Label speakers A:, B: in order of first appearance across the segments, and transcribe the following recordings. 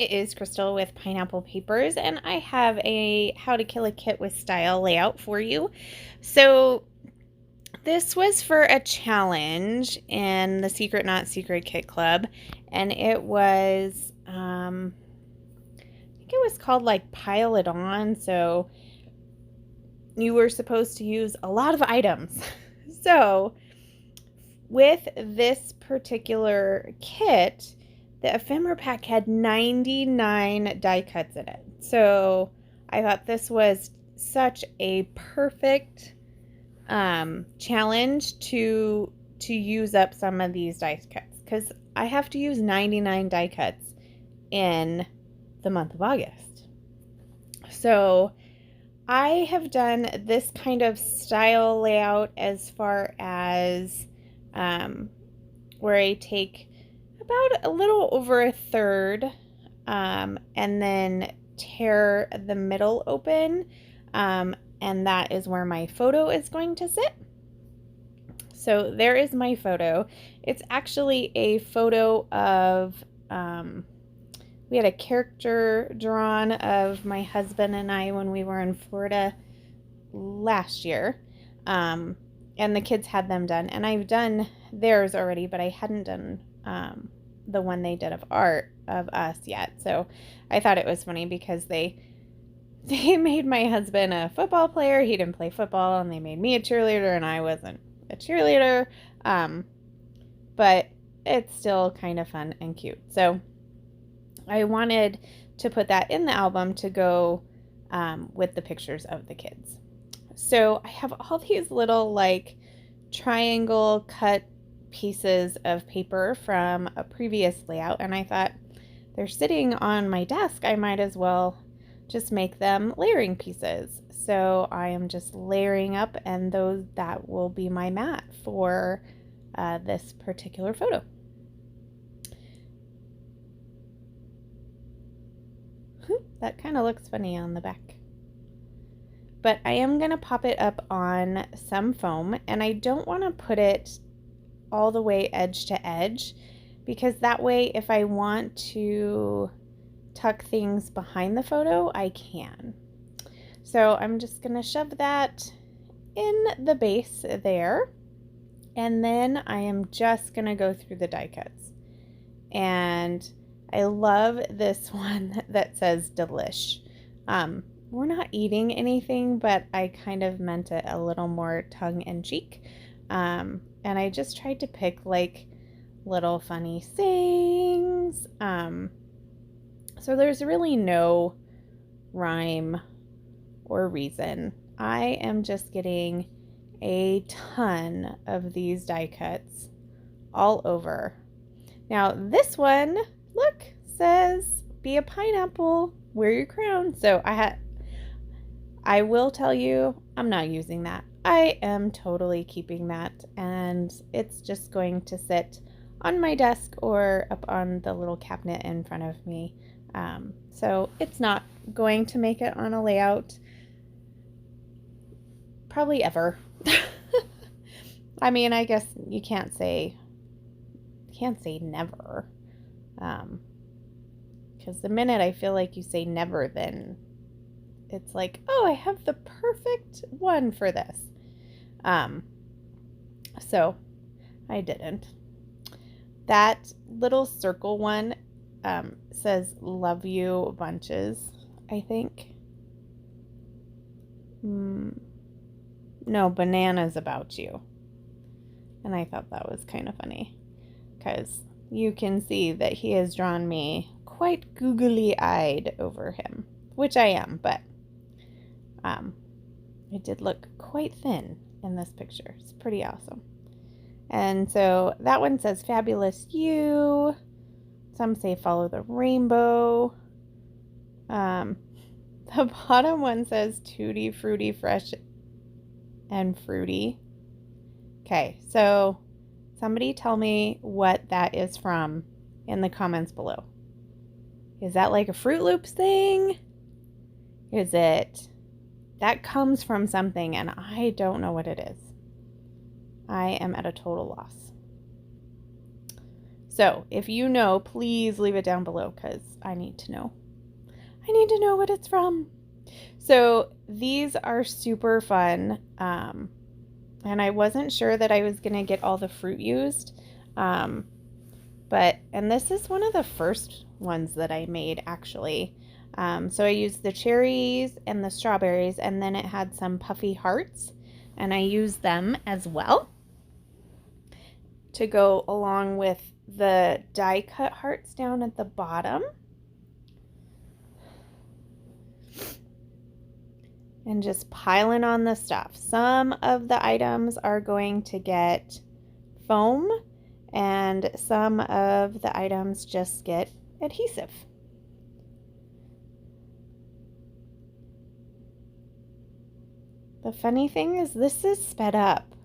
A: It is Crystal with Pineapple Papers, and I have a How to Kill a Kit with Style layout for you. So, this was for a challenge in the Secret Not Secret Kit Club, and it was, I think it was called like Pile It On. So, you were supposed to use a lot of items. So, with this particular kit, the ephemera pack had 99 die cuts in it. So I thought this was such a perfect challenge to use up some of these die cuts, because I have to use 99 die cuts in the month of August. So I have done this kind of style layout as far as where I take about a little over a third and then tear the middle open, and that is where my photo is going to sit. So there is my photo. It's actually a photo of we had a character drawn of my husband and I when we were in Florida last year. And the kids had them done, and I've done theirs already, but I hadn't done the one they did of art of us yet. So I thought it was funny because they made my husband a football player. He didn't play football, and they made me a cheerleader, and I wasn't a cheerleader. But it's still kind of fun and cute. So I wanted to put that in the album to go with the pictures of the kids. So I have all these little like triangle cut pieces of paper from a previous layout, and I thought they're sitting on my desk. I might as well just make them layering pieces. So I am just layering up, and that will be my mat for this particular photo. That kind of looks funny on the back. But I am going to pop it up on some foam, and I don't want to put it all the way edge to edge, because that way if I want to tuck things behind the photo, I can. So I'm just going to shove that in the base there, and then I am just going to go through the die cuts. And I love this one that says Delish. We're not eating anything, but I kind of meant it a little more tongue-in-cheek. And I just tried to pick like little funny sayings. So there's really no rhyme or reason. I am just getting a ton of these die cuts all over. Now this one, look, says be a pineapple, wear your crown. So I will tell you, I'm not using that. I am totally keeping that, and it's just going to sit on my desk or up on the little cabinet in front of me. So it's not going to make it on a layout probably ever. I mean, I guess you can't say never, because the minute I feel like you say never, then it's like, oh, I have the perfect one for this. So I didn't. That little circle one says love you bunches, I think. No, bananas about you. And I thought that was kind of funny, because you can see that he has drawn me quite googly-eyed over him, which I am, but it did look quite thin in this picture. It's pretty awesome. And so that one says fabulous you. Some say follow the rainbow. The bottom one says tutti fruity fresh and fruity. Okay, so somebody tell me what that is from in the comments below. Is that like a Fruit Loops thing? Is it... That comes from something, and I don't know what it is. I am at a total loss. So if you know, please leave it down below because I need to know. I need to know what it's from. So these are super fun. And I wasn't sure that I was going to get all the fruit used. And this is one of the first ones that I made actually. So I used the cherries and the strawberries, and then it had some puffy hearts, and I used them as well to go along with the die cut hearts down at the bottom. And just piling on the stuff. Some of the items are going to get foam, and some of the items just get adhesive. The funny thing is this is sped up,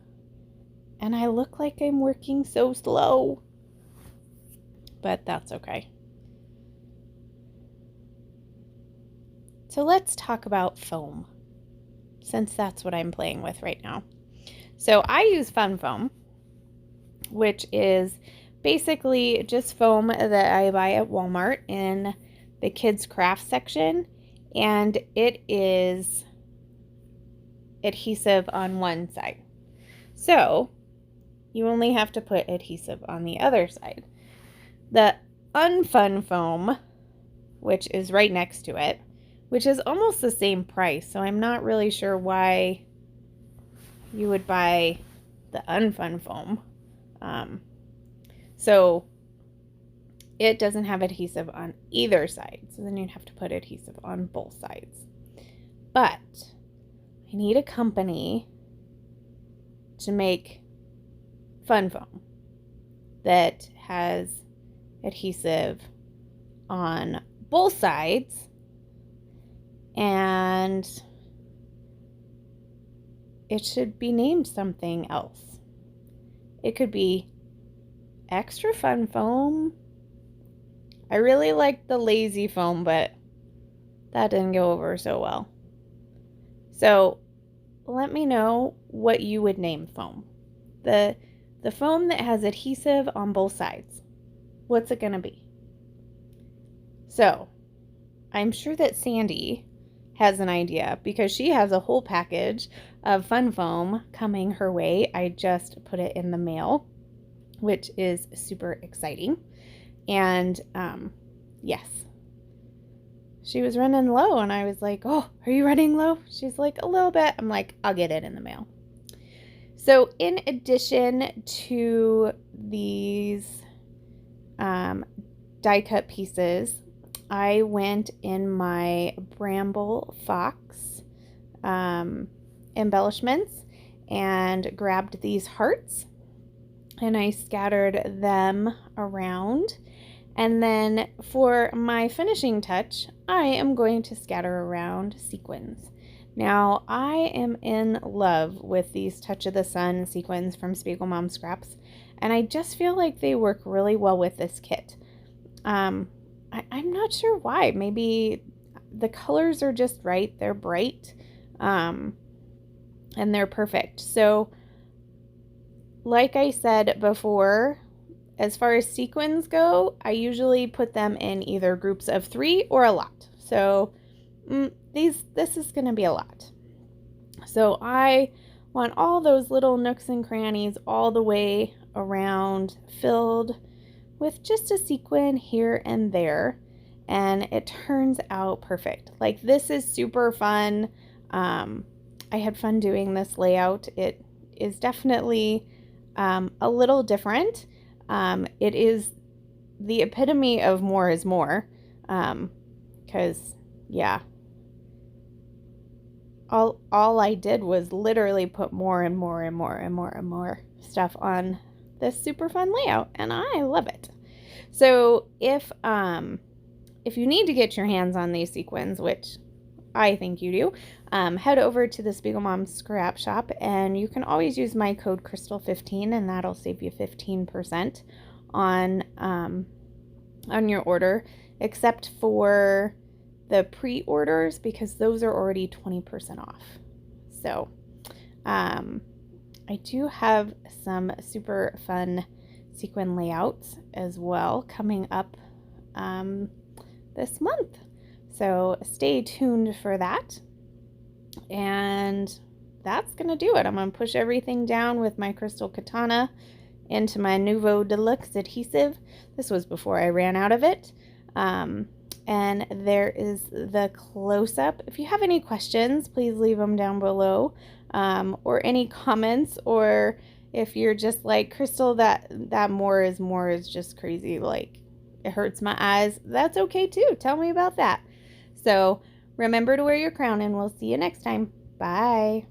A: and I look like I'm working so slow, but that's okay. So let's talk about foam, since that's what I'm playing with right now. So I use Fun Foam, which is basically just foam that I buy at Walmart in the kids craft section, and it is adhesive on one side. So you only have to put adhesive on the other side. The Unfun Foam, which is right next to it, which is almost the same price, so I'm not really sure why you would buy the Unfun Foam. So it doesn't have adhesive on either side, so then you'd have to put adhesive on both sides. But I need a company to make Fun Foam that has adhesive on both sides, and it should be named something else. It could be Extra Fun Foam. I really liked the Lazy Foam, but that didn't go over so well. So let me know what you would name foam. The foam that has adhesive on both sides. What's it gonna be? So I'm sure that Sandy has an idea because she has a whole package of Fun Foam coming her way. I just put it in the mail, which is super exciting. And yes, she was running low, and I was like, oh, are you running low? She's like, a little bit. I'm like, I'll get it in the mail. So in addition to these die cut pieces, I went in my Bramble Fox embellishments and grabbed these hearts, and I scattered them around. And then for my finishing touch, I am going to scatter around sequins. Now, I am in love with these Touch of the Sun sequins from Spiegel Mom Scraps, and I just feel like they work really well with this kit. I'm not sure why. Maybe the colors are just right. They're bright, and they're perfect. So, like I said before, as far as sequins go, I usually put them in either groups of 3 or a lot. So this is going to be a lot. So I want all those little nooks and crannies all the way around filled with just a sequin here and there, and it turns out perfect. Like, this is super fun. I had fun doing this layout. It is definitely a little different. It is the epitome of more is more, because yeah, all I did was literally put more and more and more and more and more stuff on this super fun layout, and I love it. So if you need to get your hands on these sequins, which I think you do, head over to the Spiegel Mom Scrap Shop, and you can always use my code Crystal15, and that'll save you 15% on your order, except for the pre-orders, because those are already 20% off. So I do have some super fun sequin layouts as well coming up this month. So stay tuned for that. And that's going to do it. I'm going to push everything down with my Crystal Katana into my Nuvo Deluxe adhesive. This was before I ran out of it. And there is the close-up. If you have any questions, please leave them down below, or any comments, or if you're just like, Crystal, that more is just crazy, like it hurts my eyes, that's okay too. Tell me about that. So remember to wear your crown, and we'll see you next time. Bye.